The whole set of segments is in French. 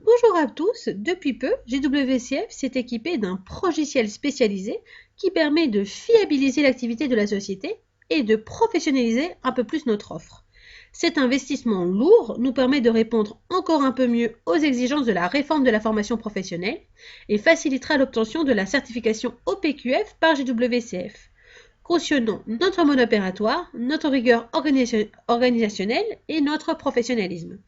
Bonjour à tous, depuis peu, GWCF s'est équipé d'un progiciel spécialisé qui permet de fiabiliser l'activité de la société et de professionnaliser un peu plus notre offre. Cet investissement lourd nous permet de répondre encore un peu mieux aux exigences de la réforme de la formation professionnelle et facilitera l'obtention de la certification OPQF par GWCF, cautionnant notre mode opératoire, notre rigueur organisationnelle et notre professionnalisme.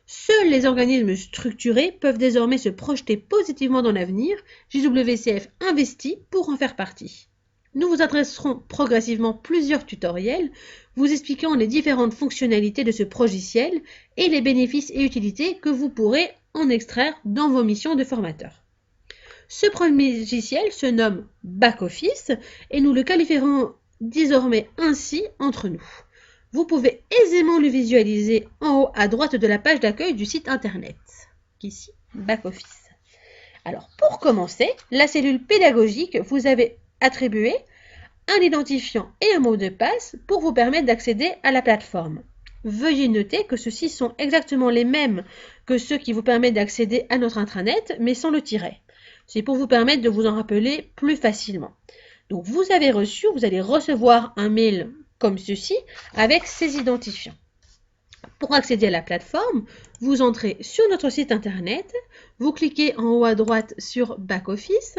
Seuls les organismes structurés peuvent désormais se projeter positivement dans l'avenir. JWCF investit pour en faire partie. Nous vous adresserons progressivement plusieurs tutoriels vous expliquant les différentes fonctionnalités de ce progiciel et les bénéfices et utilités que vous pourrez en extraire dans vos missions de formateur. Ce progiciel se nomme Back-Office et nous le qualifierons désormais ainsi entre nous. Vous pouvez aisément le visualiser en haut à droite de la page d'accueil du site internet, ici, Back-Office. Alors, pour commencer, la cellule pédagogique vous avait attribué un identifiant et un mot de passe pour vous permettre d'accéder à la plateforme. Veuillez noter que ceux-ci sont exactement les mêmes que ceux qui vous permettent d'accéder à notre intranet, mais sans le tiret. C'est pour vous permettre de vous en rappeler plus facilement. Donc, vous allez recevoir un mail comme ceci avec ces identifiants. Pour accéder à la plateforme, vous entrez sur notre site internet, vous cliquez en haut à droite sur Back-Office.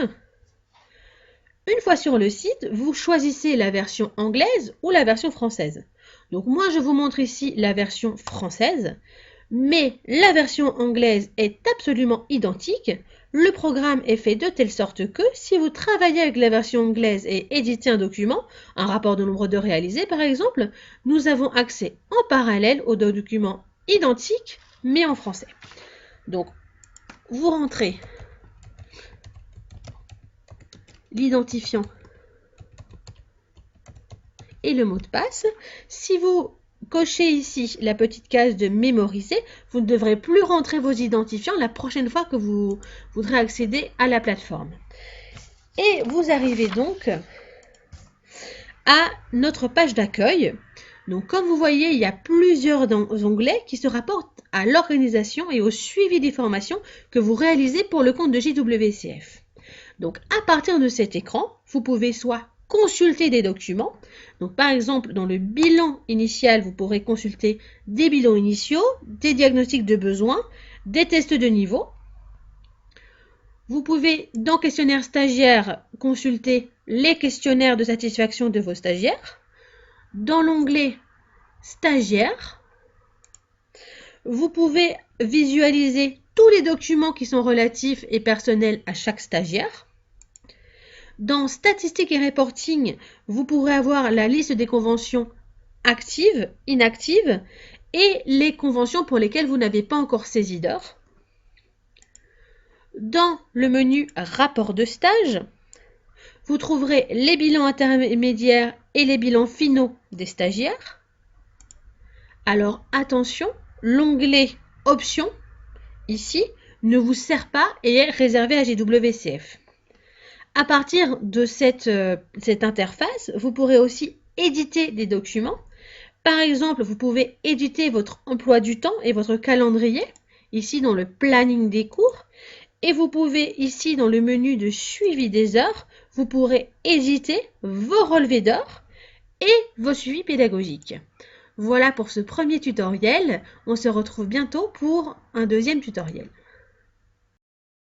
Une fois sur le site, vous choisissez la version anglaise ou la version française. Donc moi, je vous montre ici la version française, mais la version anglaise est absolument identique. Le programme est fait de telle sorte que si vous travaillez avec la version anglaise et éditez un document, un rapport de nombre d'heures réalisé par exemple, nous avons accès en parallèle aux documents identiques mais en français. Donc, vous rentrez l'identifiant et le mot de passe. Si vous cochez ici la petite case de mémoriser, vous ne devrez plus rentrer vos identifiants la prochaine fois que vous voudrez accéder à la plateforme. Et vous arrivez donc à notre page d'accueil. Donc comme vous voyez, il y a plusieurs onglets qui se rapportent à l'organisation et au suivi des formations que vous réalisez pour le compte de JWCF. Donc à partir de cet écran, vous pouvez soit consulter des documents. Donc par exemple, dans le bilan initial, vous pourrez consulter des bilans initiaux, des diagnostics de besoins, des tests de niveau. Vous pouvez, dans questionnaire stagiaire, consulter les questionnaires de satisfaction de vos stagiaires. Dans l'onglet stagiaire, vous pouvez visualiser tous les documents qui sont relatifs et personnels à chaque stagiaire. Dans statistiques et reporting, vous pourrez avoir la liste des conventions actives, inactives et les conventions pour lesquelles vous n'avez pas encore saisi d'heures. Dans le menu rapport de stage, vous trouverez les bilans intermédiaires et les bilans finaux des stagiaires. Alors attention, l'onglet options ici ne vous sert pas et est réservé à JWCF. À partir de cette interface, vous pourrez aussi éditer des documents. Par exemple, vous pouvez éditer votre emploi du temps et votre calendrier, ici dans le planning des cours. Et vous pouvez, ici dans le menu de suivi des heures, vous pourrez éditer vos relevés d'heures et vos suivis pédagogiques. Voilà pour ce premier tutoriel. On se retrouve bientôt pour un deuxième tutoriel.